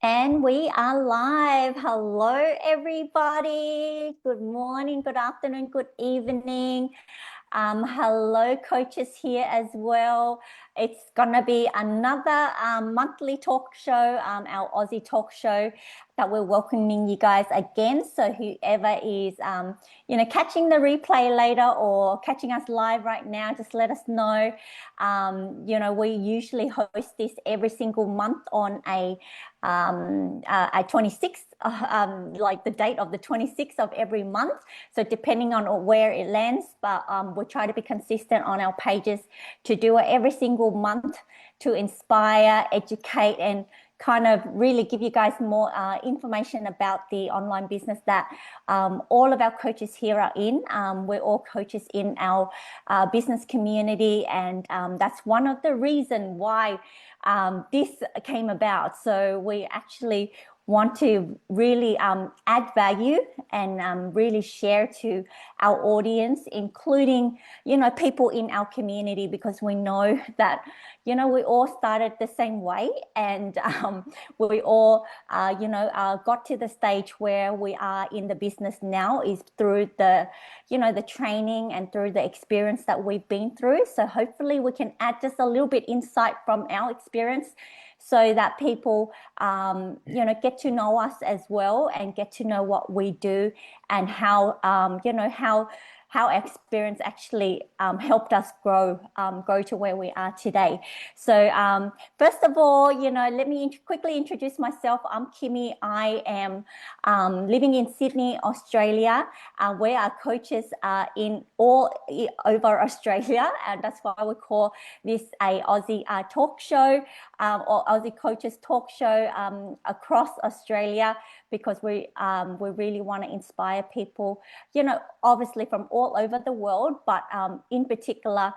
And we are live. Hello, everybody. Good morning, good afternoon, good evening. Hello, coaches here as well. It's going to be another monthly talk show, our Aussie talk show that we're welcoming you guys again. So whoever is, catching the replay later or catching us live right now, just let us know. We usually host this every single month on a 26th, like the date of the 26th of every month. So depending on where it lands, but we'll try to be consistent on our pages to do it every single month to inspire, educate, and kind of really give you guys more information about the online business that all of our coaches here are in. We're all coaches in our business community, and that's one of the reasons why this came about. So we actually want to really add value and really share to our audience, including, people in our community, because we know that, we all started the same way, and we all, got to the stage where we are in the business now is through the, the training and through the experience that we've been through. So hopefully we can add just a little bit insight from our experience so that people, get to know us as well and get to know what we do and how, how our experience actually helped us grow to where we are today. So first of all, let me quickly introduce myself. I'm Kimmy. I am living in Sydney, Australia. We are coaches in all over Australia, and that's why we call this a Aussie talk show or Aussie Coaches talk show across Australia, because we really want to inspire people, obviously from all over the world, but in particular,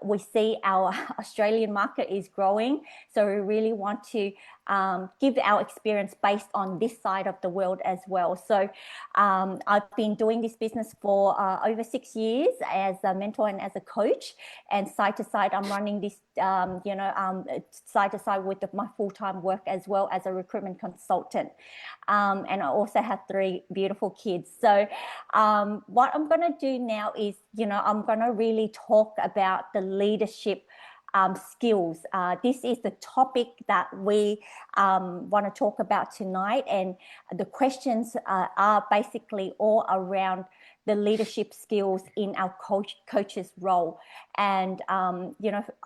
we see our Australian market is growing. So we really want to give our experience based on this side of the world as well. So I've been doing this business for over 6 years as a mentor and as a coach, and side to side, I'm running this, side to side with my full-time work as well as a recruitment consultant. And I also have 3 beautiful kids. So what I'm going to do now is, I'm going to really talk about the leadership skills. This is the topic that we want to talk about tonight, and the questions are basically all around the leadership skills in our coach's role. And I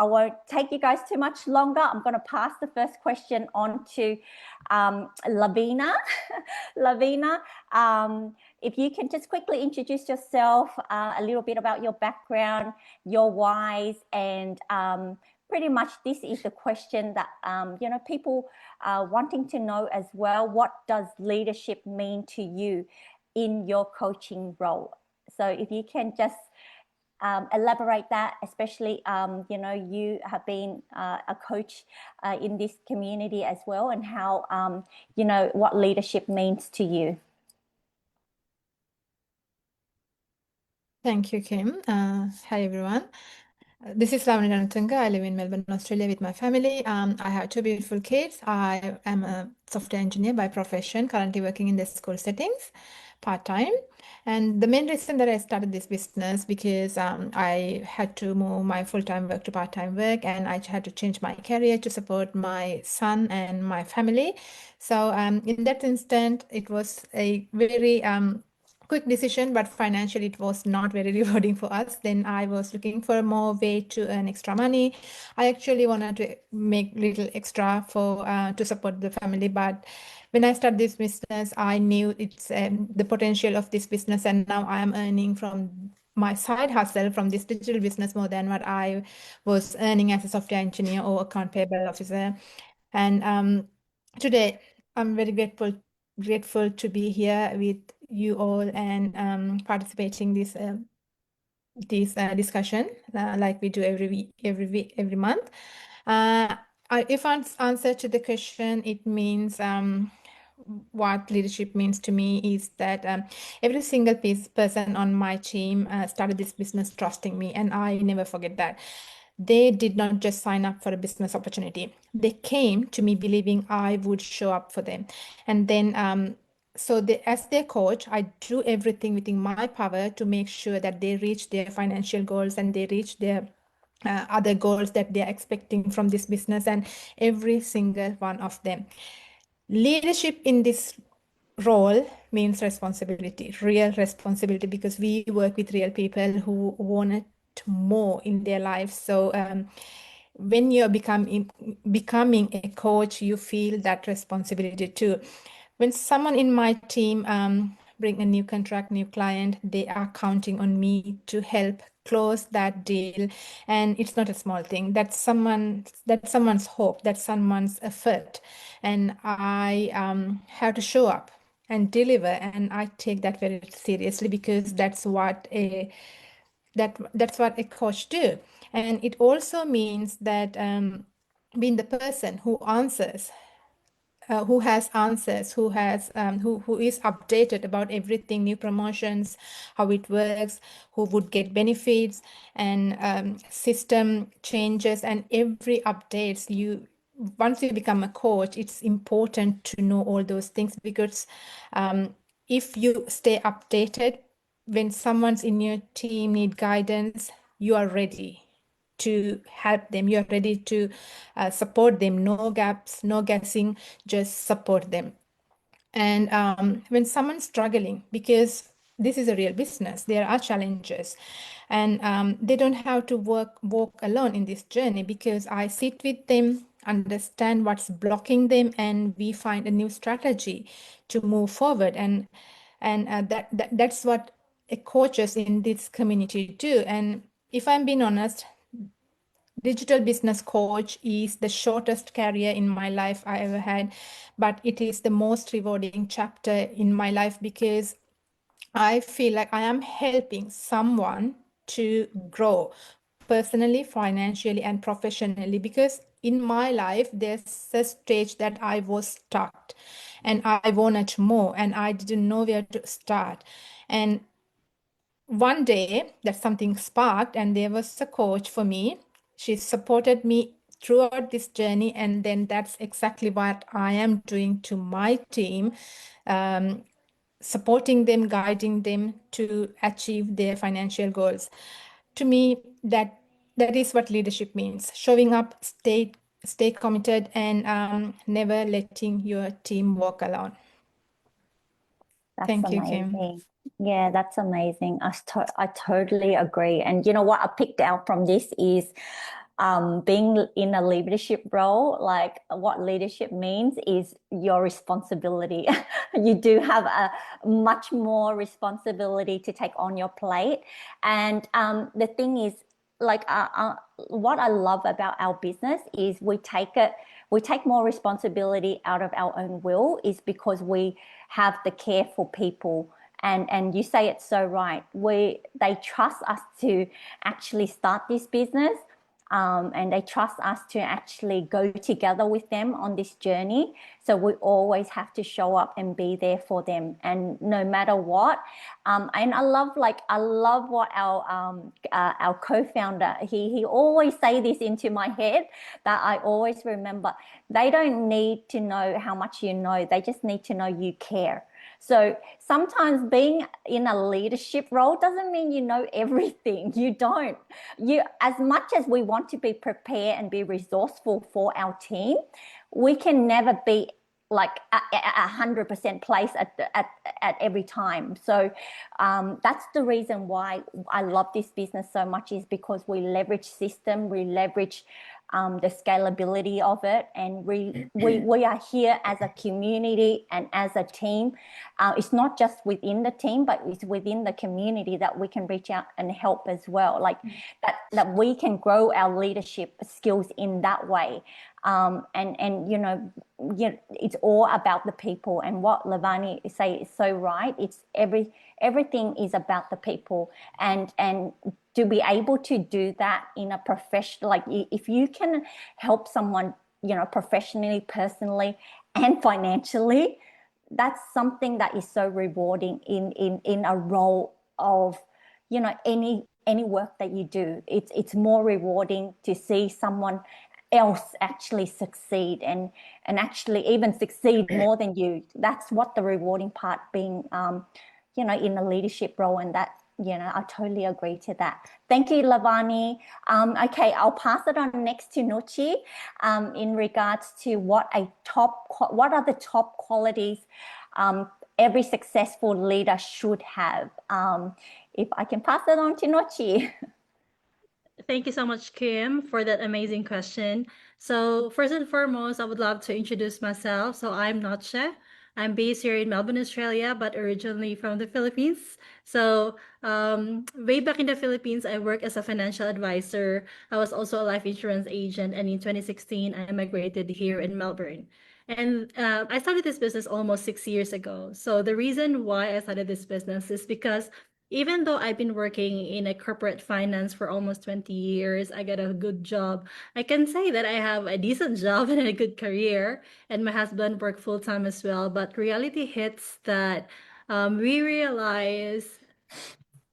won't take you guys too much longer. I'm going to pass the first question on to Lavina. Lavina, if you can just quickly introduce yourself, a little bit about your background, your whys, and pretty much this is the question that people are wanting to know as well. What does leadership mean to you in your coaching role? So if you can just elaborate that, especially you have been a coach in this community as well, and how what leadership means to you. Thank you, Kim. Hi, everyone. This is Lavanya Ranatunga. I live in Melbourne, Australia with my family. I have 2 beautiful kids. I am a software engineer by profession, currently working in the school settings part-time. And the main reason that I started this business because I had to move my full-time work to part-time work, and I had to change my career to support my son and my family. So in that instant, it was a very quick decision, but financially it was not very rewarding for us. Then I was looking for a more way to earn extra money. I actually wanted to make little extra for to support the family, but when I started this business, I knew it's the potential of this business, and now I am earning from my side hustle from this digital business more than what I was earning as a software engineer or account payable officer. And today I'm very grateful to be here with you all and participating this discussion like we do every month. If I answer to the question, it means what leadership means to me is that every single person on my team started this business trusting me, and I never forget that. they did not just sign up for a business opportunity. They came to me believing I would show up for them. And then, as their coach, I do everything within my power to make sure that they reach their financial goals and they reach their other goals that they are expecting from this business, and every single one of them. Leadership in this role means responsibility, real responsibility, because we work with real people who wanted more in their lives. So when you're becoming a coach, you feel that responsibility too. When someone in my team bring a new contract, new client, they are counting on me to help close that deal, and it's not a small thing. That's someone's hope, that's someone's effort, and I have to show up and deliver, and I take that very seriously because that's what a coach do. And it also means that being the person who answers, who has answers, who is updated about everything, new promotions, how it works, who would get benefits, and system changes, and every updates. Once you become a coach, it's important to know all those things, because if you stay updated, when someone's in your team need guidance, you are ready to help them. You're ready to support them. No gaps, no guessing, just support them. And when someone's struggling, because this is a real business, there are challenges, and they don't have to walk alone in this journey, because I sit with them, understand what's blocking them, and we find a new strategy to move forward. And that's what a coaches in this community do. And if I'm being honest, digital business coach is the shortest career in my life I ever had, but it is the most rewarding chapter in my life, because I feel like I am helping someone to grow personally, financially, and professionally. Because in my life, there's a stage that I was stuck and I wanted more and I didn't know where to start. And one day that something sparked, and there was a coach for me. She supported me throughout this journey, and then that's exactly what I am doing to my team, um, supporting them, guiding them to achieve their financial goals. To me, that is what leadership means: showing up, stay committed, and never letting your team walk alone. That's Thank you, Kim. amazing. Yeah, that's amazing. I totally agree. And you know what I picked out from this is being in a leadership role, like what leadership means is your responsibility. You do have a much more responsibility to take on your plate. And the thing is, like, what I love about our business is we take more responsibility out of our own will, is because we have the care for people. And you say it so right. They trust us to actually start this business, and they trust us to actually go together with them on this journey. So we always have to show up and be there for them, and no matter what. And I love what our co-founder, he always say this into my head that I always remember. They don't need to know how much you know. They just need to know you care. So sometimes being in a leadership role doesn't mean you know everything. You don't. You, as much as we want to be prepared and be resourceful for our team, we can never be like 100% place at every time. So that's the reason why I love this business so much, is because we leverage system, we leverage the scalability of it, and we are here as a community and as a team. It's not just within the team, but it's within the community that we can reach out and help as well. Like that we can grow our leadership skills in that way. And it's all about the people. And what Lavani say is so right. It's everything is about the people, and to be able to do that in a professional, like if you can help someone, professionally, personally, and financially, that's something that is so rewarding in a role of, any any work that you do. It's more rewarding to see someone else actually succeed and actually even succeed more than you. That's what the rewarding part being in a leadership role, and that I totally agree to that. Thank you, Lavani. Okay, I'll pass it on next to Nuchi in regards to what are the top qualities every successful leader should have. If I can pass it on to Nuchi. Thank you so much, Kim, for that amazing question. So, first and foremost, I would love to introduce myself. So, I'm Noche. I'm based here in Melbourne, Australia, but originally from the Philippines. So, way back in the Philippines, I worked as a financial advisor. I was also a life insurance agent, and in 2016, I migrated here in Melbourne. And I started this business almost 6 years ago. So, the reason why I started this business is because even though I've been working in a corporate finance for almost 20 years, I got a good job. I can say that I have a decent job and a good career, and my husband worked full time as well. But reality hits that we realize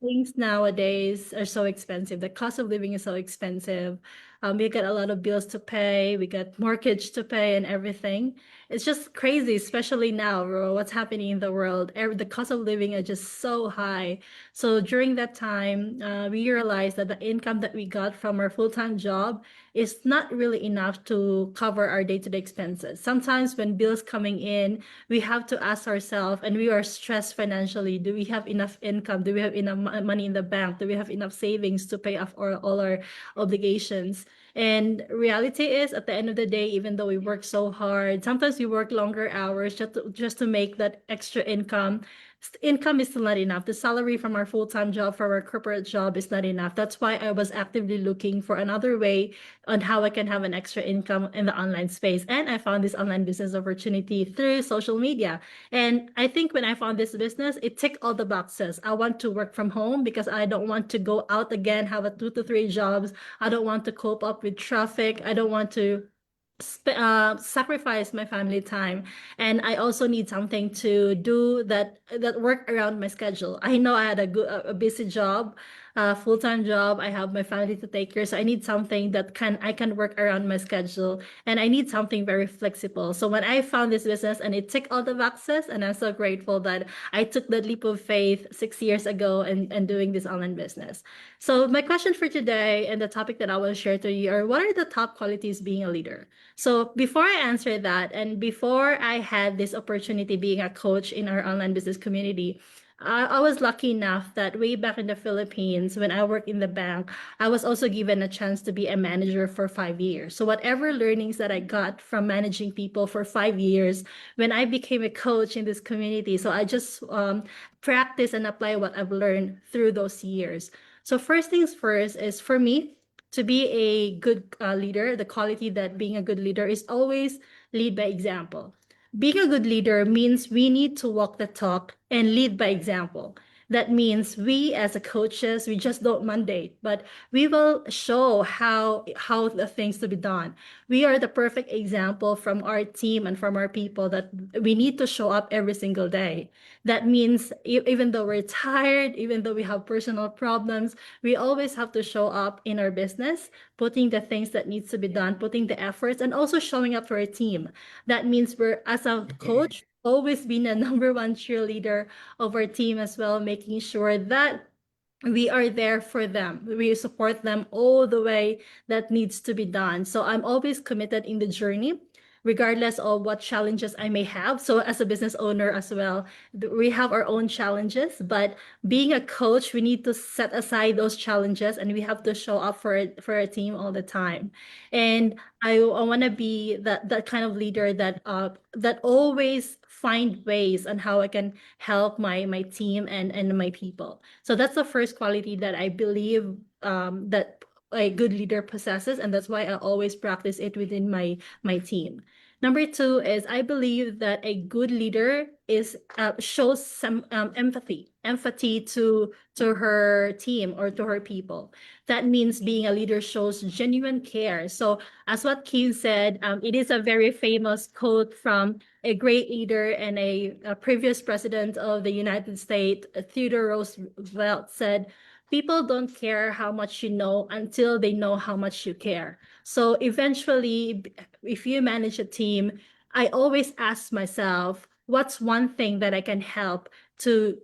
things nowadays are so expensive. The cost of living is so expensive. We got a lot of bills to pay. We got mortgage to pay and everything. It's just crazy, especially now, bro, what's happening in the world. The cost of living are just so high. So during that time, we realized that the income that we got from our full-time job is not really enough to cover our day-to-day expenses. Sometimes when bills coming in, we have to ask ourselves, and we are stressed financially. Do we have enough income? Do we have enough money in the bank? Do we have enough savings to pay off all our obligations? And reality is, at the end of the day, even though we work so hard, sometimes we work longer hours just to make that extra income. Income is still not enough. The salary from our full-time job, from our corporate job is not enough. That's why I was actively looking for another way on how I can have an extra income in the online space. And I found this online business opportunity through social media. And I think when I found this business, it ticked all the boxes. I want to work from home because I don't want to go out again, have a 2 to 3 jobs. I don't want to cope up with traffic. I don't want to sacrifice my family time, and I also need something to do that work around my schedule. I know I had a busy job, full-time job. I have my family to take care, so I need something that I can work around my schedule, and I need something very flexible. So when I found this business and it ticked all the boxes, and I'm so grateful that I took that leap of faith 6 years ago and doing this online business. So my question for today and the topic that I will share to you are, what are the top qualities being a leader? So before I answer that, and before I had this opportunity being a coach in our online business community, I was lucky enough that way back in the Philippines, when I worked in the bank, I was also given a chance to be a manager for 5 years. So whatever learnings that I got from managing people for 5 years, when I became a coach in this community, so I just practice and apply what I've learned through those years. So first things first is, for me, to be a good leader, the quality that being a good leader is always lead by example. Being a good leader means we need to walk the talk and lead by example. That means we as a coaches, we just don't mandate, but we will show how the things to be done. We are the perfect example from our team and from our people that we need to show up every single day. That means even though we're tired, even though we have personal problems, we always have to show up in our business, putting the things that needs to be done, putting the efforts, and also showing up for a team. That means we're, as a coach, always been a number one cheerleader of our team as well, making sure that we are there for them. We support them all the way that needs to be done. So I'm always committed in the journey, regardless of what challenges I may have. So as a business owner as well, we have our own challenges, but being a coach, we need to set aside those challenges and we have to show up for a team all the time. And I want to be that kind of leader that always find ways on how I can help my team and my people. So that's the first quality that I believe that a good leader possesses, and that's why I always practice it within my team. Number two is, I believe that a good leader shows some empathy to her team or to her people. That means being a leader shows genuine care. So as what Kim said, it is a very famous quote from a great leader and a previous president of the United States, Theodore Roosevelt, said, people don't care how much you know until they know how much you care. So eventually, if you manage a team, I always ask myself, what's one thing that I can help to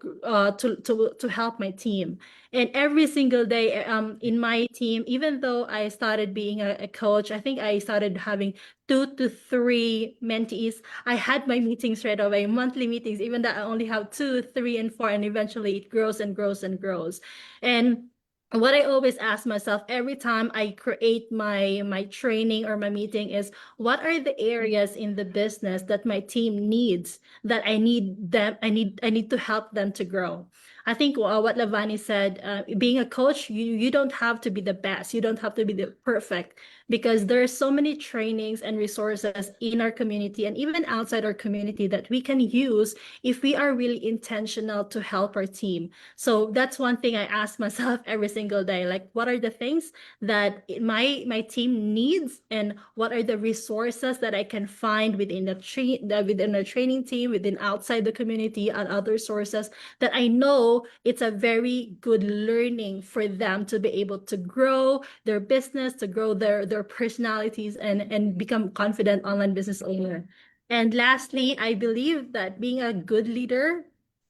help my team? And every single day, in my team, even though I started being a coach, I think I started having 2 to 3 mentees. I had my meetings right away, monthly meetings, even though I only have 2, 3, and 4, and eventually it grows and grows and grows. And what I always ask myself every time I create my training or my meeting is, what are the areas in the business that my team needs, that I need to help them to grow. I think what Lavani said, being a coach, you don't have to be the best, you don't have to be the perfect, because there are so many trainings and resources in our community and even outside our community that we can use if we are really intentional to help our team. So that's one thing I ask myself every single day, like, what are the things that my team needs, and what are the resources that I can find within within the training team, within outside the community, and other sources that I know it's a very good learning for them to be able to grow their business, to grow their personalities, and become confident online business owner. And lastly, I believe that being a good leader,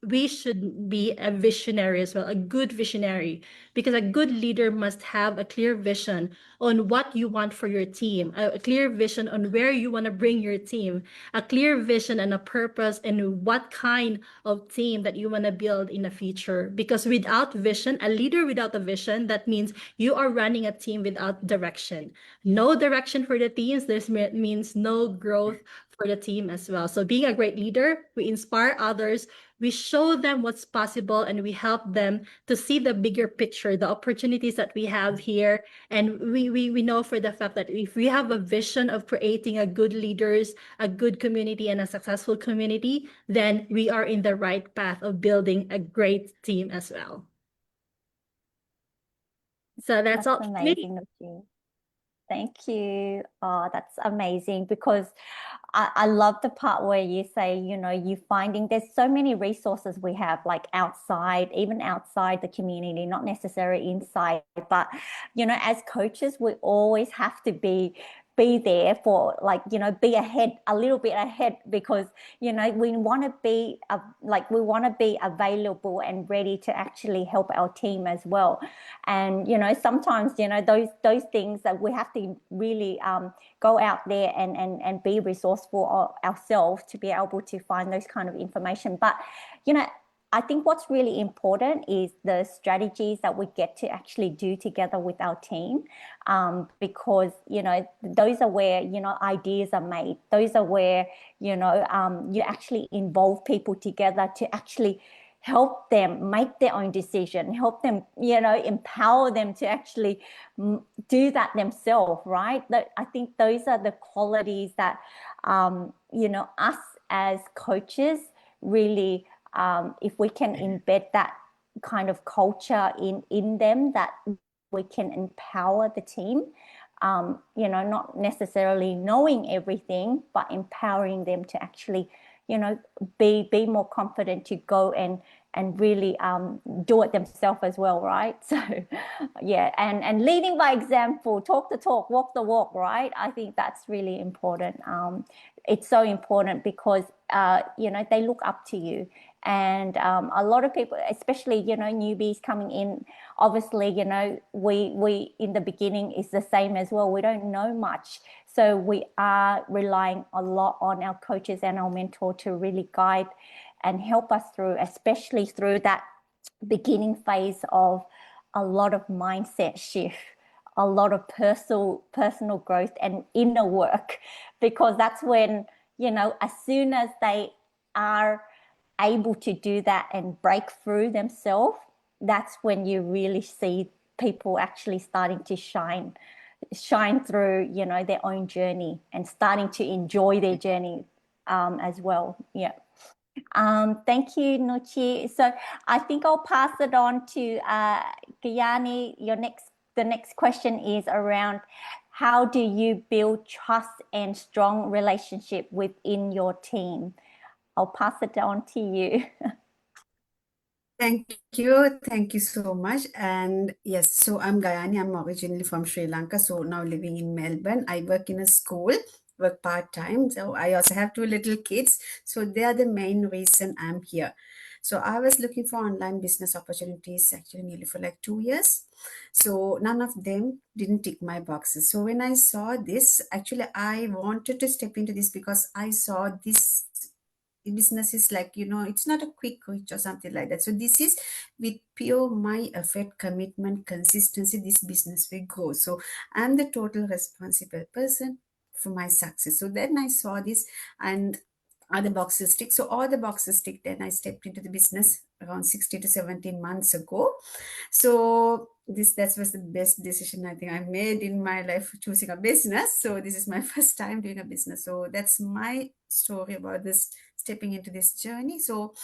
we should be a visionary as well, a good visionary, because a good leader must have a clear vision on what you want for your team, a clear vision on where you want to bring your team, a clear vision and a purpose, and what kind of team that you want to build in the future. Because without vision, a leader without a vision, that means you are running a team without direction. No direction for the teams, this means no growth for the team as well. So being a great leader, we inspire others, we show them what's possible, and we help them to see the bigger picture, the opportunities that we have here. And we know for the fact that if we have a vision of creating a good leaders, a good community, and a successful community, then we are in the right path of building a great team as well. So that's all That's for me. amazing of you. Thank you. Oh, that's amazing, because I love the part where you say, you finding there's so many resources we have, like outside, even outside the community, not necessarily inside. But, as coaches, we always have to be there for, like, be ahead, a little bit ahead, because, we want to be we want to be available and ready to actually help our team as well. And sometimes those things that we have to really go out there and be resourceful ourselves to be able to find those kind of information. But I think what's really important is the strategies that we get to actually do together with our team, because those are where ideas are made. Those are where you actually involve people together to actually help them make their own decision, help them, empower them to actually do that themselves, right? I think those are the qualities that, us as coaches really, if we can embed that kind of culture in them, that we can empower the team, not necessarily knowing everything, but empowering them to actually, be more confident to go and really do it themselves as well, right? So yeah, and leading by example, talk the talk, walk the walk, right? I think that's really important. It's so important because they look up to you. And a lot of people, especially newbies coming in, obviously we in the beginning is the same as well. We don't know much, so we are relying a lot on our coaches and our mentor to really guide and help us through, especially through that beginning phase of a lot of mindset shift, a lot of personal growth and inner work, because that's when as soon as they are able to do that and break through themselves, that's when you really see people actually starting to shine through their own journey and starting to enjoy their journey as well. Yeah. Thank you, Nuchi. So I think I'll pass it on to Gayani. The next question is around, how do you build trust and strong relationship within your team? I'll pass it on to you. Thank you. Thank you so much. And yes, so I'm Gayani. I'm originally from Sri Lanka, so now living in Melbourne. I work in a school, work part-time. So I also have two little kids. So they are the main reason I'm here. So I was looking for online business opportunities actually nearly for like 2 years. So none of them didn't tick my boxes. So when I saw this, actually I wanted to step into this because I saw this business is like, it's not a quick reach or something like that. So this is with pure my effort, commitment, consistency, this business will grow. So I'm the total responsible person for my success. So then I saw this and other boxes tick. So all the boxes ticked, then I stepped into the business around 16 to 17 months ago. So that was the best decision I think I made in my life, choosing a business. So this is my first time doing a business. So that's my story about this stepping into this journey. So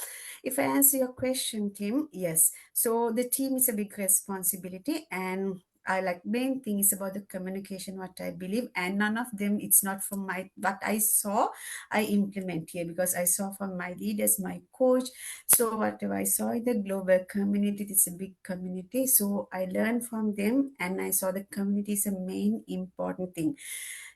if I answer your question, Tim, yes. So the team is a big responsibility, and I like main thing is about the communication, what I believe, and none of them, it's not from my what I saw, I implement here because I saw from my leaders, my coach. So whatever I saw in the global community, it's a big community. So I learned from them and I saw the community is a main important thing.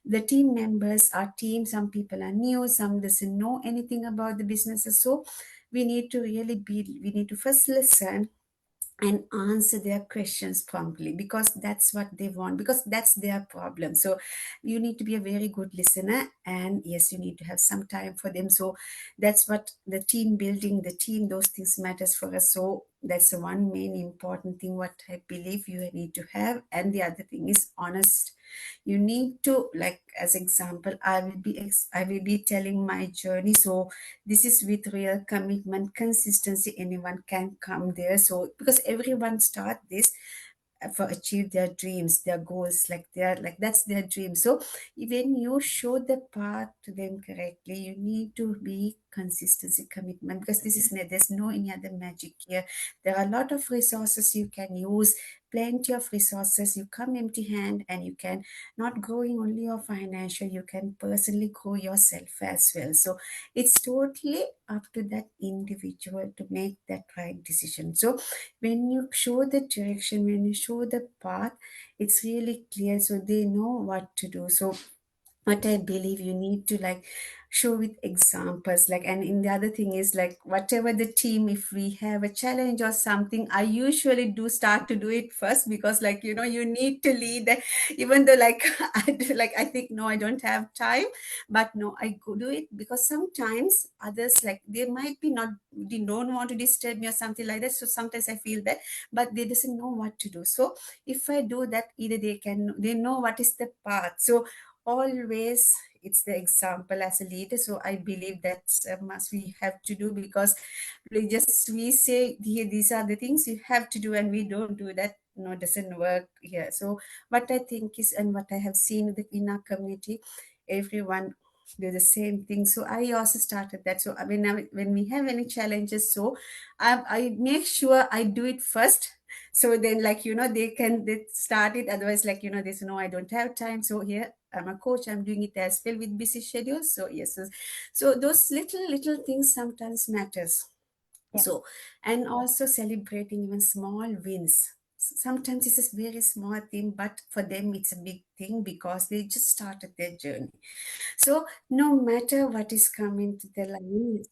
The team members, our team, some people are new, some doesn't know anything about the businesses. So we need to first listen and answer their questions promptly because that's what they want, because that's their problem. So you need to be a very good listener, and yes, you need to have some time for them. So that's what the team building, the team, those things matters for us. So that's the one main important thing what I believe you need to have. And the other thing is honest. You need to, like, as example, I will be telling my journey. So this is with real commitment, consistency, anyone can come there. So because everyone start this for achieve their dreams, their goals, like that's their dream. So when you show the path to them correctly, you need to be consistency, commitment, because there's no any other magic here. There are a lot of resources you can use, plenty of resources. You come empty hand and you can not growing only your financial, you can personally grow yourself as well. So it's totally up to that individual to make that right decision. So when you show the direction, when you show the path, it's really clear, so they know what to do. So what I believe you need to like show with examples, like, and in the other thing is like whatever the team, if we have a challenge or something, I usually do start to do it first, because like, you need to lead even though like I think no, I don't have time, but no, I go do it, because sometimes others, like, they might be not, they don't want to disturb me or something like that. So sometimes I feel that, but they doesn't know what to do. So if I do that, either they know what is the path. So always it's the example as a leader. So I believe that's a must we have to do, because we say these are the things you have to do and we don't do that, no, it doesn't work here. So what I think is, and what I have seen in our community, everyone do the same thing. So I also started that. So I mean, when we have any challenges, so I make sure I do it first. So then, like, they start it. Otherwise, like, there's no, I don't have time. So here I'm a coach, I'm doing it as well with busy schedules. So yes, so those little things sometimes matters. Yeah. So, and also celebrating even small wins. Sometimes it's a very small thing, but for them it's a big thing because they just started their journey. So no matter what is coming to the line,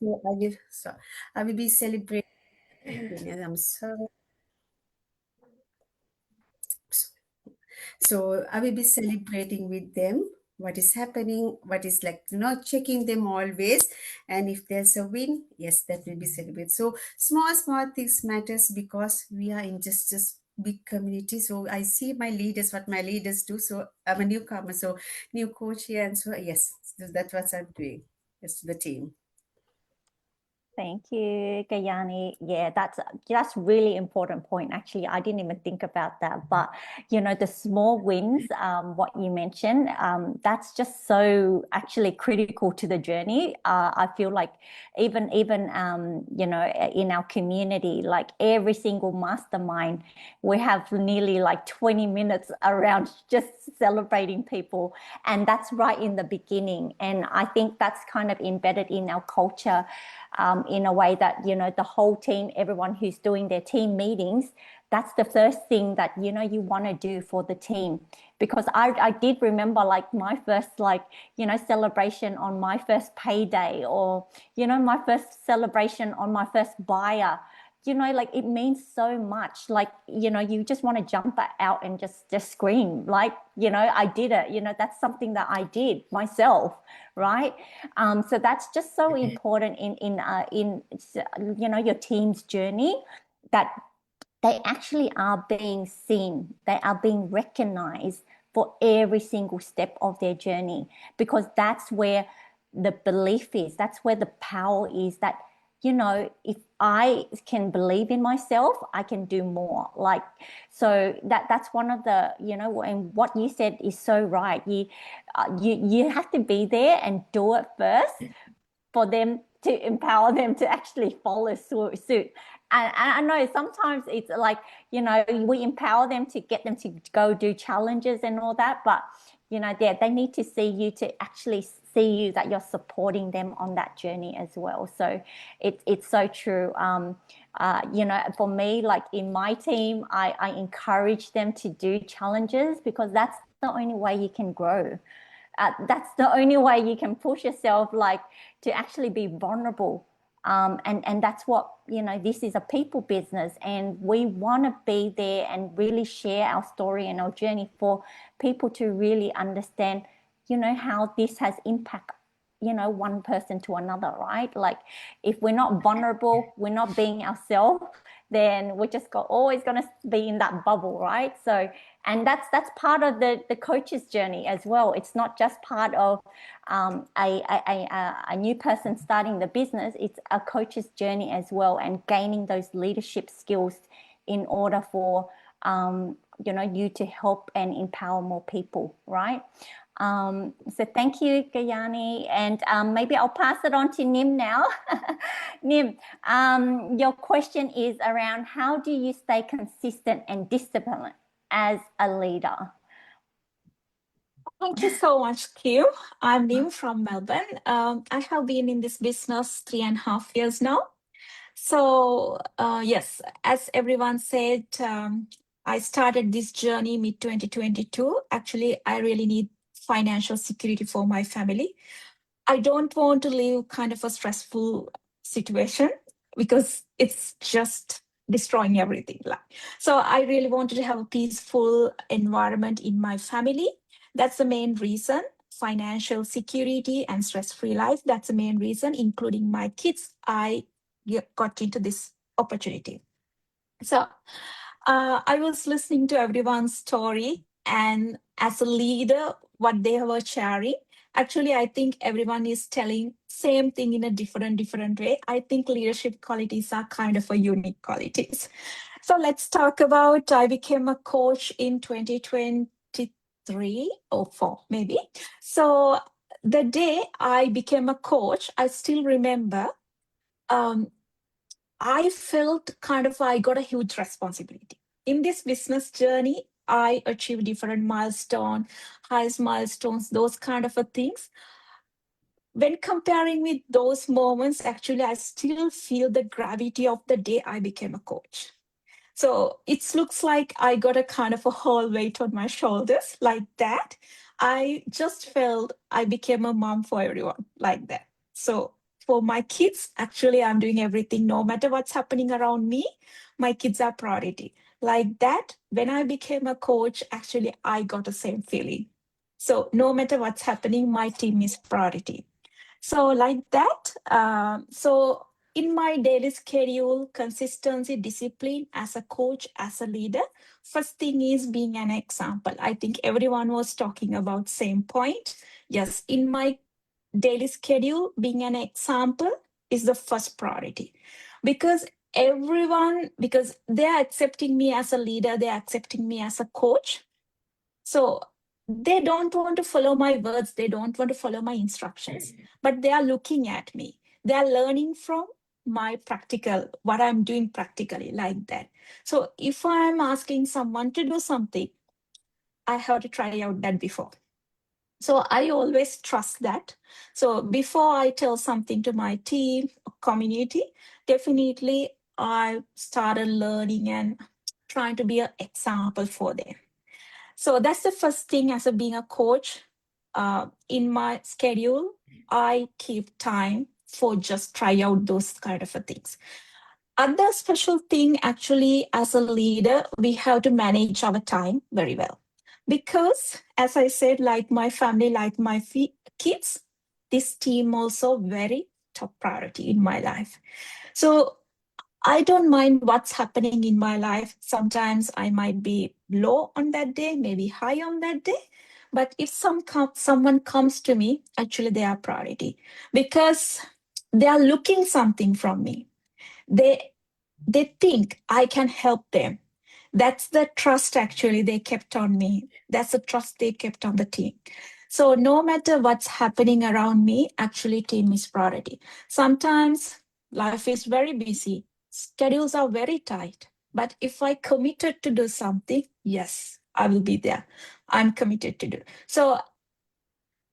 I will be celebrating. I'm sorry. So I will be celebrating with them what is happening, what is, like, checking them always. And if there's a win, yes, that will be celebrated. So small things matters, because we are in just big community. So I see my leaders, what my leaders do. So I'm a newcomer, so new coach here. And so yes, so that's what I'm doing. Yes, to the team. Thank you, Gayani. Yeah, that's really important point. Actually, I didn't even think about that. But the small wins, what you mentioned, that's just so actually critical to the journey. I feel like even in our community, like every single mastermind, we have nearly like 20 minutes around just celebrating people, and that's right in the beginning. And I think that's kind of embedded in our culture. in a way that, you know, the whole team, everyone who's doing their team meetings, that's the first thing that, you know, you want to do for the team. Because I did remember like my first, like, you know, celebration on my first payday, or, you know, my first celebration on my first buyer. You know, like it means so much. Like, you know, you just want to jump out and just scream, like, you know, I did it. You know, that's something that I did myself, right? So that's just so important in you know, your team's journey, that they actually are being seen, they are being recognized for every single step of their journey, because that's where the belief is, that's where the power is, that, you know, if I can believe in myself, I can do more. Like, so that's one of the, you know, and what you said is so right. You have to be there and do it first for them, to empower them to actually follow suit. And I know sometimes it's like, you know, we empower them to get them to go do challenges and all that, but, you know, they need to see you, to actually see you, that you're supporting them on that journey as well. So it's so true. You know, for me, like in my team, I encourage them to do challenges, because that's the only way you can grow. That's the only way you can push yourself, like, to actually be vulnerable. And that's what, you know, this is a people business, and we want to be there and really share our story and our journey for people to really understand, you know, how this has impact, you know, one person to another, right? Like, if we're not vulnerable, we're not being ourselves, then we're just always going to be in that bubble, right? So, and that's part of the coach's journey as well. It's not just part of a new person starting the business. It's a coach's journey as well, and gaining those leadership skills in order for you know, you to help and empower more people, right? So thank you, Gayani, and maybe I'll pass it on to Nim now. Nim, your question is around, how do you stay consistent and disciplined as a leader? Thank you so much, Q. I'm Nim from Melbourne. I have been in this business 3.5 years now. So yes, as everyone said, I started this journey mid 2022. Actually, I really need financial security for my family. I don't want to live kind of a stressful situation, because it's just destroying everything. So I really wanted to have a peaceful environment in my family. That's the main reason. Financial security and stress-free life. That's the main reason, including my kids. I got into this opportunity. So I was listening to everyone's story, and as a leader, what they were sharing, actually, I think everyone is telling same thing in a different way. I think leadership qualities are kind of a unique qualities. So let's talk about, I became a coach in 2023 or 4, maybe. So the day I became a coach, I still remember, I felt kind of I got a huge responsibility. In this business journey, I achieved different milestones, highest milestones, those kind of things. When comparing with those moments, actually, I still feel the gravity of the day I became a coach. So it looks like I got a kind of a whole weight on my shoulders like that. I just felt I became a mom for everyone like that. So for my kids, actually, I'm doing everything. No matter what's happening around me, my kids are priority. Like that, when I became a coach, actually, I got the same feeling. So no matter what's happening, my team is priority. So like that, so in my daily schedule, consistency, discipline as a coach, as a leader, first thing is being an example. I think everyone was talking about same point. Yes, in my daily schedule, being an example is the first priority, because because they're accepting me as a leader, they're accepting me as a coach. So they don't want to follow my words, they don't want to follow my instructions, but they are looking at me. They are learning from my practical, what I'm doing practically, like that. So if I'm asking someone to do something, I have to try out that before. So I always trust that. So before I tell something to my team, community, definitely I started learning and trying to be an example for them. So that's the first thing as being a coach. In my schedule, I keep time for just try out those kind of things. Other special thing, actually, as a leader, we have to manage our time very well. Because, as I said, like my family, like my kids, this team also very top priority in my life. So I don't mind what's happening in my life. Sometimes I might be low on that day, maybe high on that day. But if someone comes to me, actually they are priority because they are looking something from me. They think I can help them. That's the trust actually they kept on me. That's the trust they kept on the team. So no matter what's happening around me, actually team is priority. Sometimes life is very busy, schedules are very tight. But if I committed to do something, yes, I will be there. I'm committed to do. So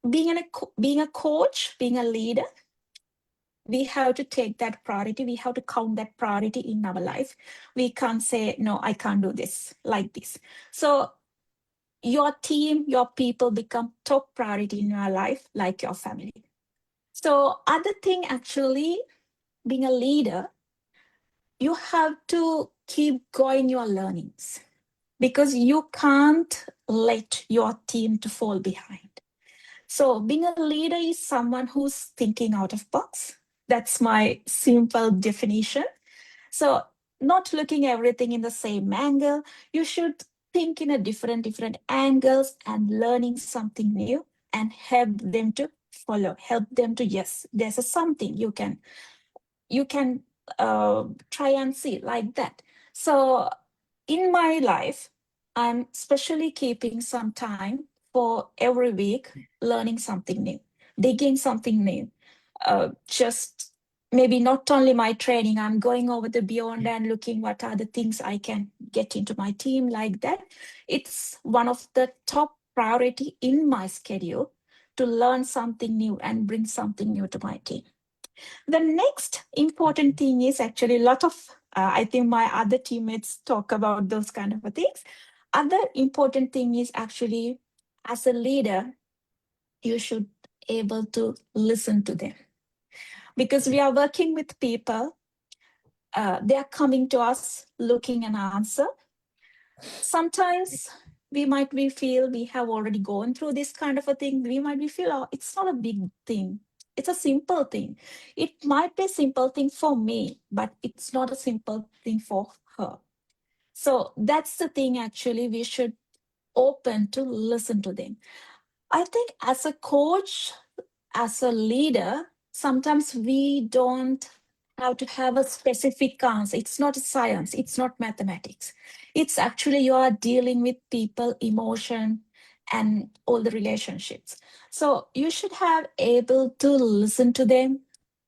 being a coach, being a leader, we have to take that priority. We have to count that priority in our life. We can't say, no, I can't do this like this. So your team, your people become top priority in your life, like your family. So other thing, actually, being a leader, you have to keep going your learnings because you can't let your team to fall behind. So being a leader is someone who's thinking out of box. That's my simple definition. So not looking everything in the same angle, you should think in a different angles and learning something new and help them to follow, help them to, yes, there's a something you can try and see like that. So in my life, I'm especially keeping some time for every week learning something new, digging something new. Just maybe not only my training, I'm going over the beyond and looking what are the things I can get into my team like that. It's one of the top priority in my schedule to learn something new and bring something new to my team. The next important thing is actually a lot of, I think my other teammates talk about those kind of things. Other important thing is actually, as a leader, you should able to listen to them because we are working with people. They are coming to us looking an answer. Sometimes we might be feel we have already gone through this kind of a thing. We might be feel, oh, it's not a big thing. It's a simple thing. It might be a simple thing for me, but it's not a simple thing for her. So that's the thing actually we should open to listen to them. I think as a coach, as a leader, sometimes we don't have to have a specific answer. It's not science, it's not mathematics. It's actually you are dealing with people, emotion, and all the relationships. So you should have able to listen to them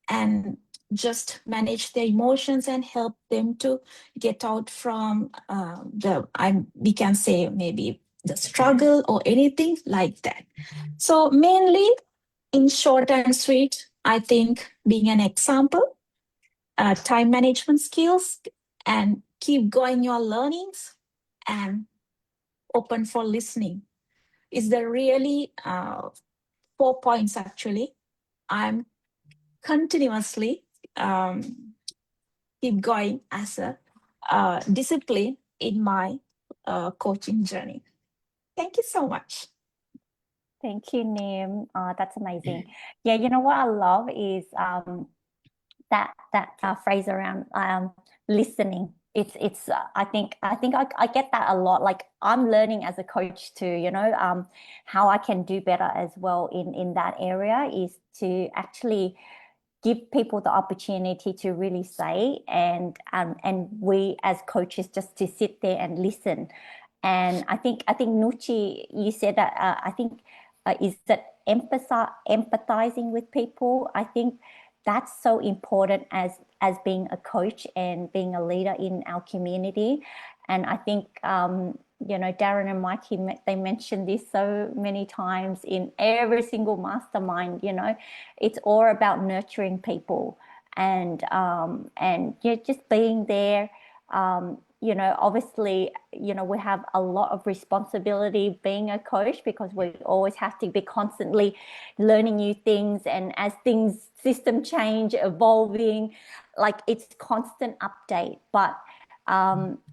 and just manage their emotions and help them to get out from we can say maybe the struggle or anything like that. So mainly, in short and sweet, I think being an example, time management skills, and keep going your learnings and open for listening is the really 4 points actually. I'm continuously keep going as a discipline in my coaching journey. Thank you so much. Thank you, Nim. That's amazing. Yeah, you know what I love is that phrase around listening. It's I get that a lot. Like I'm learning as a coach too, how I can do better as well in that area is to actually give people the opportunity to really say and we as coaches just to sit there and listen. And I think Nuchi, you said that I think is that empathizing with people. I think that's so important as being a coach and being a leader in our community. And I think Darren and Mike, they mentioned this so many times in every single mastermind. It's all about nurturing people and yeah, just being there. Obviously, we have a lot of responsibility being a coach because we always have to be constantly learning new things, and as things system change, evolving, like it's constant update. But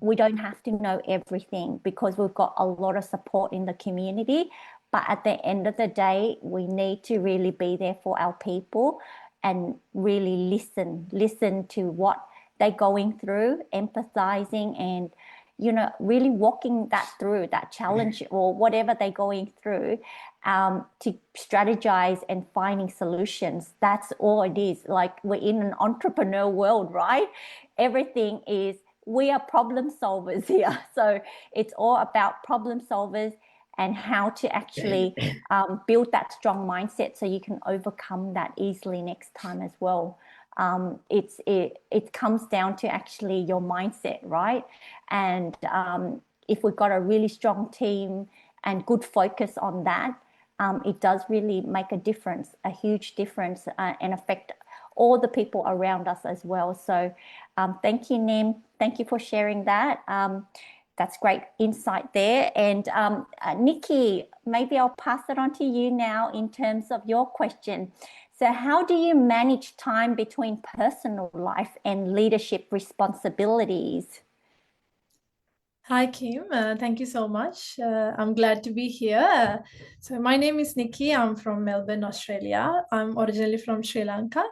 we don't have to know everything because we've got a lot of support in the community. But at the end of the day, we need to really be there for our people and really listen to what they're going through, empathizing, and really walking that through that challenge or whatever they're going through, to strategize and finding solutions. That's all it is. Like, we're in an entrepreneur world, right? Everything is, we are problem solvers here. So it's all about problem solvers and how to actually build that strong mindset so you can overcome that easily next time as well. It comes down to actually your mindset, right? And if we've got a really strong team and good focus on that, it does really make a difference, a huge difference, and affect all the people around us as well. So thank you, Nim. Thank you for sharing that. That's great insight there. And Nikki, maybe I'll pass it on to you now in terms of your question. So how do you manage time between personal life and leadership responsibilities? Hi, Kim. Thank you so much. I'm glad to be here. So my name is Nikki. I'm from Melbourne, Australia. I'm originally from Sri Lanka.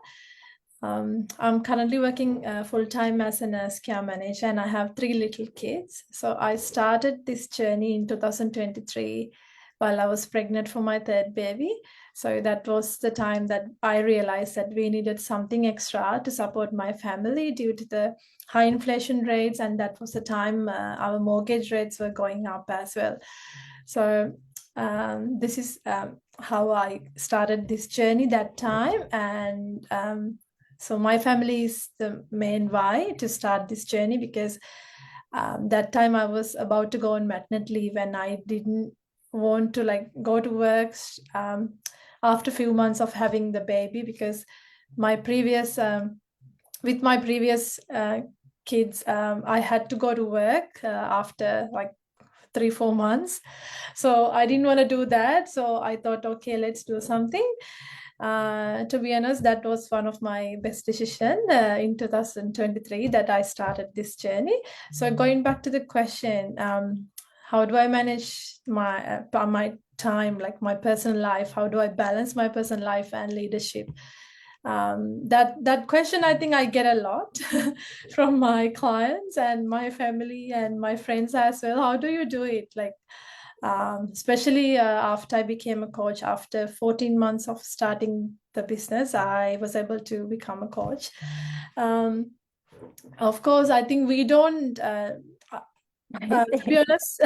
I'm currently working full-time as a nurse care manager, and I have 3 little kids. So I started this journey in 2023 while I was pregnant for my 3rd baby. So that was the time that I realized that we needed something extra to support my family due to the high inflation rates, and that was the time our mortgage rates were going up as well. So this is how I started this journey that time, and so my family is the main why to start this journey, because that time I was about to go on maternity leave and I didn't want to go to work after a few months of having the baby, because my previous with my previous kids, I had to go to work after 3-4 months. So I didn't want to do that. So I thought, okay, let's do something. To be honest, that was one of my best decisions in 2023 that I started this journey. So going back to the question, how do I manage my time, like my personal life? How do I balance my personal life and leadership? That question, I think I get a lot from my clients and my family and my friends as well. How do you do it? Especially after I became a coach, after 14 months of starting the business, I was able to become a coach. Of course, I think we don't, to be honest,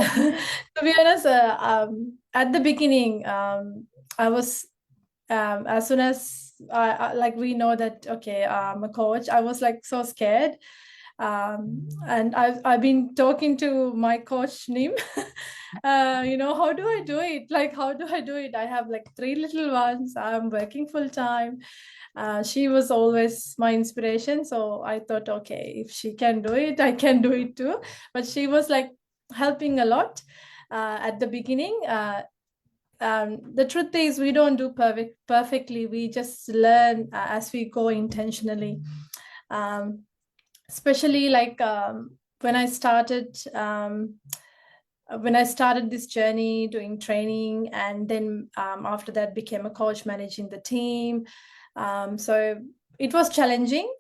at the beginning, I was, as soon as we know that, okay, I'm a coach, I was so scared. And I've been talking to my coach Nim. How do I do it? How do I do it? I have 3 little ones. I'm working full time. She was always my inspiration. So I thought, okay, if she can do it, I can do it too. But she was helping a lot at the beginning. The truth is, we don't do perfectly. We just learn as we go intentionally. Especially when I started this journey doing training, and then after that became a coach managing the team. So it was challenging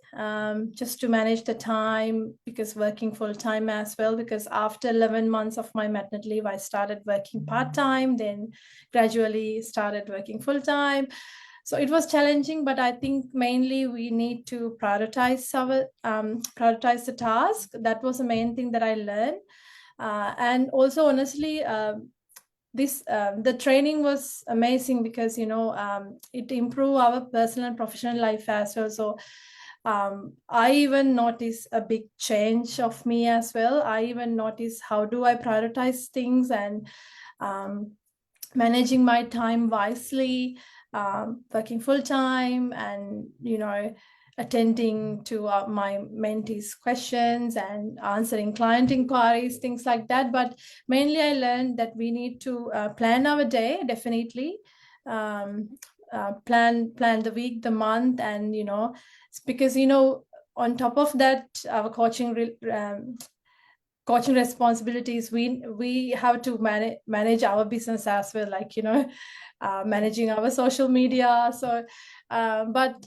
just to manage the time, because working full time as well, because after 11 months of my maternity leave, I started working part-time, then gradually started working full time. So it was challenging, but I think mainly we need to prioritize the task. That was the main thing that I learned. And also, honestly, the training was amazing, because it improved our personal and professional life as well. So I even notice a big change of me as well. I even notice how do I prioritize things and managing my time wisely, working full time, and attending to my mentees' questions and answering client inquiries, things like that. But mainly, I learned that we need to plan our day, definitely. Plan the week, the month, and because on top of that, our coaching responsibilities, we have to manage our business as well, like managing our social media. So but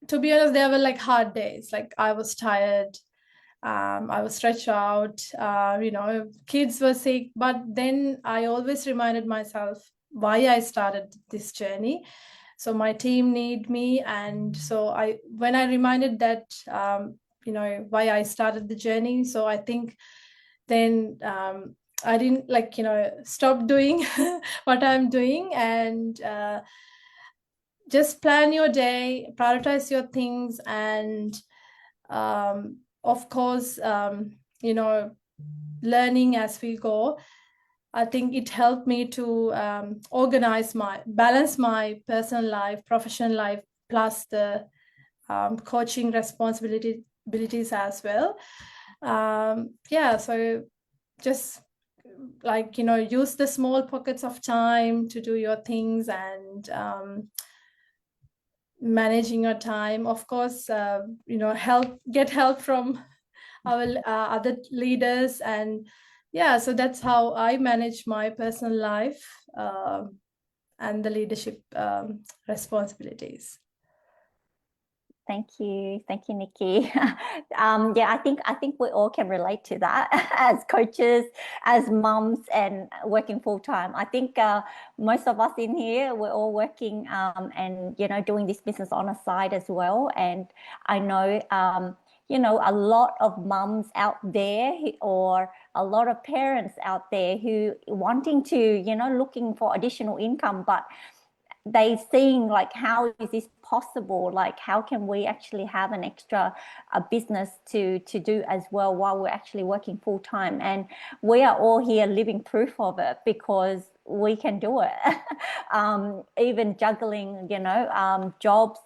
to be honest, there were like hard days, like I was tired, I was stretched out, kids were sick, but then I always reminded myself why I started this journey. So my team need me, and so when I reminded that why I started the journey, so I think then I didn't stop doing what I'm doing, and just plan your day, prioritize your things, and of course learning as we go. I think it helped me to balance my personal life, professional life, plus the coaching responsibilities as well. Yeah, so just use the small pockets of time to do your things, and managing your time, of course, get help from our other leaders. And yeah, so that's how I manage my personal life and the leadership responsibilities. Thank you, Nikki. Yeah, I think we all can relate to that as coaches, as mums, and working full time. I think most of us in here, we're all working and doing this business on a side as well. And I know a lot of mums out there or a lot of parents out there who wanting to looking for additional income, but they seeing like, how is this possible? Like, how can we actually have an extra business to do as well while we're actually working full time? And we are all here living proof of it, because we can do it. Even juggling, jobs,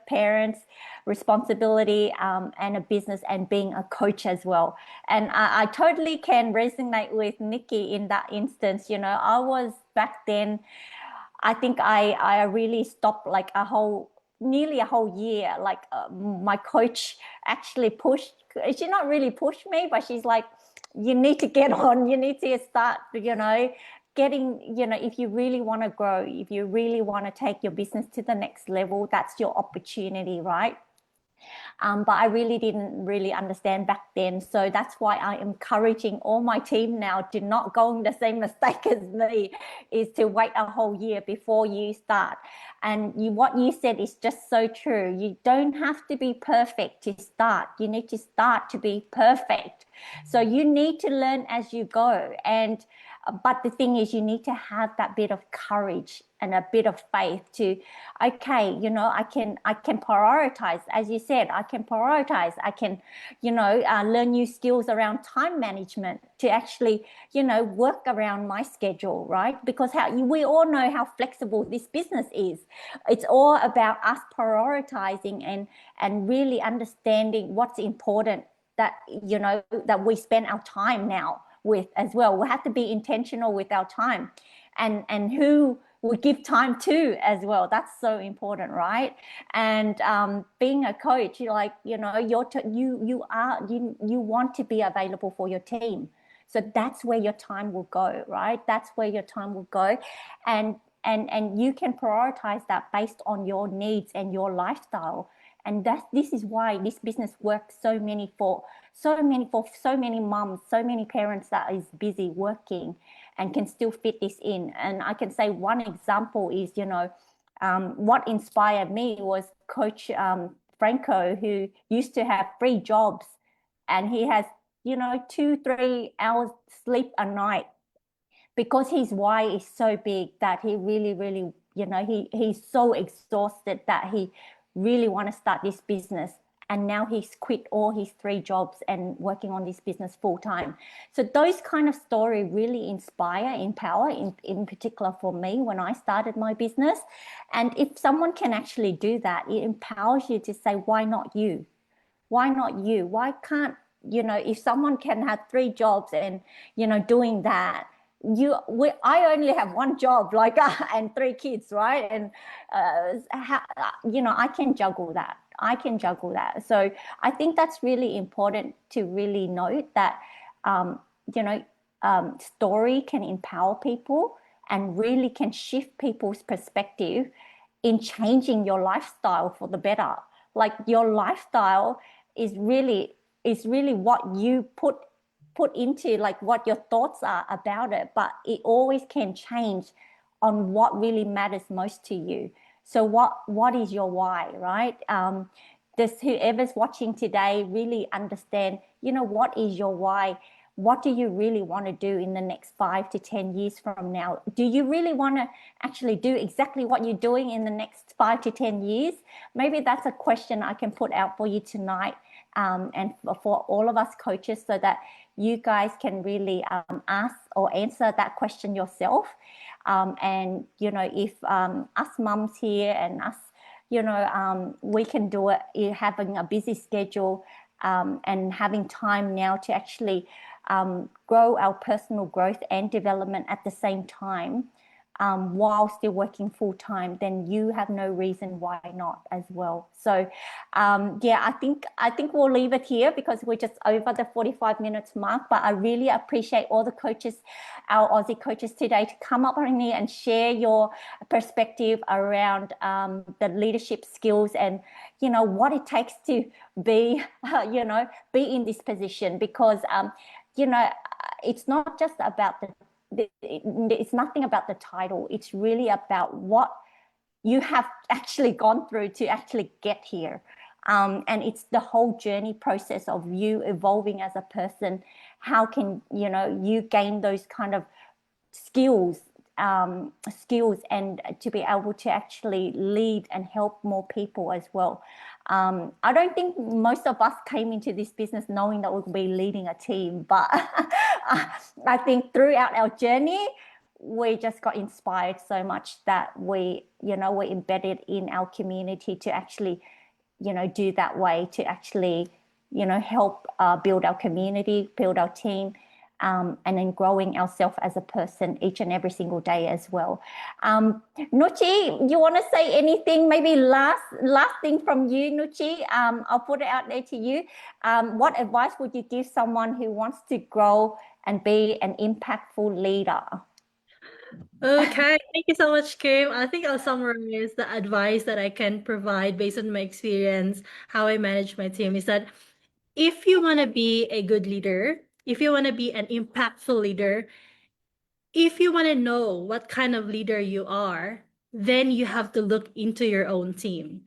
parents, responsibility, and a business, and being a coach as well. And I totally can resonate with Nikki in that instance. I was back then, I think I really stopped like nearly a whole year. Like my coach actually pushed, she not really pushed me, but she's like, you need to get on, you need to start, getting, if you really want to grow, if you really want to take your business to the next level, that's your opportunity, right? But I really didn't really understand back then. So that's why I'm encouraging all my team now to not go on the same mistake as me, is to wait a whole year before you start. And what you said is just so true. You don't have to be perfect to start. You need to start to be perfect. So you need to learn as you go. And but the thing is, you need to have that bit of courage and a bit of faith to, okay, I can prioritize, as you said, I can prioritize, I can, learn new skills around time management to actually, work around my schedule, right? Because we all know how flexible this business is. It's all about us prioritizing and really understanding what's important, that, that we spend our time now with as well. We have to be intentional with our time, and who we give time to as well. That's so important, right? And being a coach, you want to be available for your team. So that's where your time will go, right? That's where your time will go. And you can prioritize that based on your needs and your lifestyle. And this is why this business works for so many moms, so many parents that is busy working and can still fit this in. And I can say one example is, what inspired me was Coach Franco, who used to have 3 jobs, and he has, 2-3 hours sleep a night, because his why is so big that he really, really, he's so exhausted that he really want to start this business. And now he's quit all his 3 jobs and working on this business full time. So those kind of story really inspire, empower, in particular for me when I started my business. And if someone can actually do that, it empowers you to say, why not you? Why not you? Why can't, if someone can have 3 jobs and, doing that, I only have 1 job, like, and 3 kids, right? And, I can juggle that. So I think that's really important to really note that, story can empower people and really can shift people's perspective in changing your lifestyle for the better. Like your lifestyle is really what you put into, like what your thoughts are about it, but it always can change on what really matters most to you. So what is your why, right? Does whoever's watching today really understand, what is your why? What do you really want to do in the next 5 to 10 years from now? Do you really want to actually do exactly what you're doing in the next 5 to 10 years? Maybe that's a question I can put out for you tonight, and for all of us coaches, so that you guys can really ask or answer that question yourself. And, if us mums here and us, we can do it, having a busy schedule, and having time now to actually grow our personal growth and development at the same time, while still working full time, then you have no reason why not as well. So yeah, I think we'll leave it here because we're just over the 45 minutes mark. But I really appreciate all the coaches, our Aussie coaches today, to come up on here and share your perspective around the leadership skills and what it takes to be be in this position, because it's not just about it's nothing about the title. It's really about what you have actually gone through to actually get here. And it's the whole journey process of you evolving as a person. How can you gain those kind of skills and to be able to actually lead and help more people as well. I don't think most of us came into this business knowing that we'll be leading a team, but I think throughout our journey, we just got inspired so much that we're embedded in our community to actually, do that way, to actually, help build our community, build our team, and then growing ourselves as a person each and every single day as well. Nuchi, you want to say anything? Maybe last thing from you, Nuchi. I'll put it out there to you. What advice would you give someone who wants to grow and be an impactful leader? Okay, thank you so much, Kim. I think I'll summarize the advice that I can provide based on my experience, how I manage my team, is that if you want to be a good leader, if you want to be an impactful leader, if you want to know what kind of leader you are, then you have to look into your own team,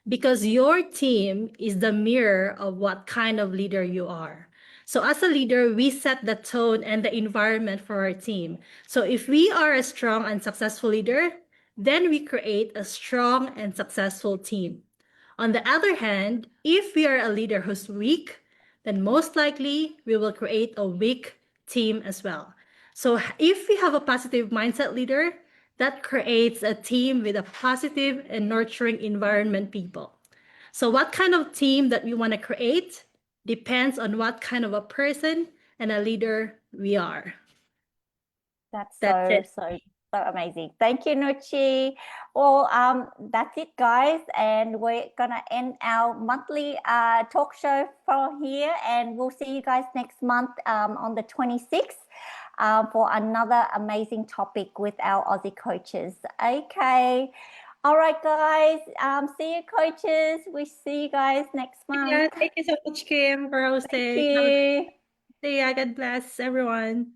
because your team is the mirror of what kind of leader you are. So as a leader, we set the tone and the environment for our team. So if we are a strong and successful leader, then we create a strong and successful team. On the other hand, if we are a leader who's weak, then most likely we will create a weak team as well. So if we have a positive mindset leader, that creates a team with a positive and nurturing environment people. So what kind of team that we want to create depends on what kind of a person and a leader we are. That's it. so amazing. Thank you, Nuchi. Well, that's it, guys. And we're gonna end our monthly talk show from here, and we'll see you guys next month on the 26th for another amazing topic with our Aussie coaches. Okay. All right, guys. See you, coaches. We see you guys next month. Yeah, thank you so much, Kim, for hosting. Thank you. See ya. God bless everyone.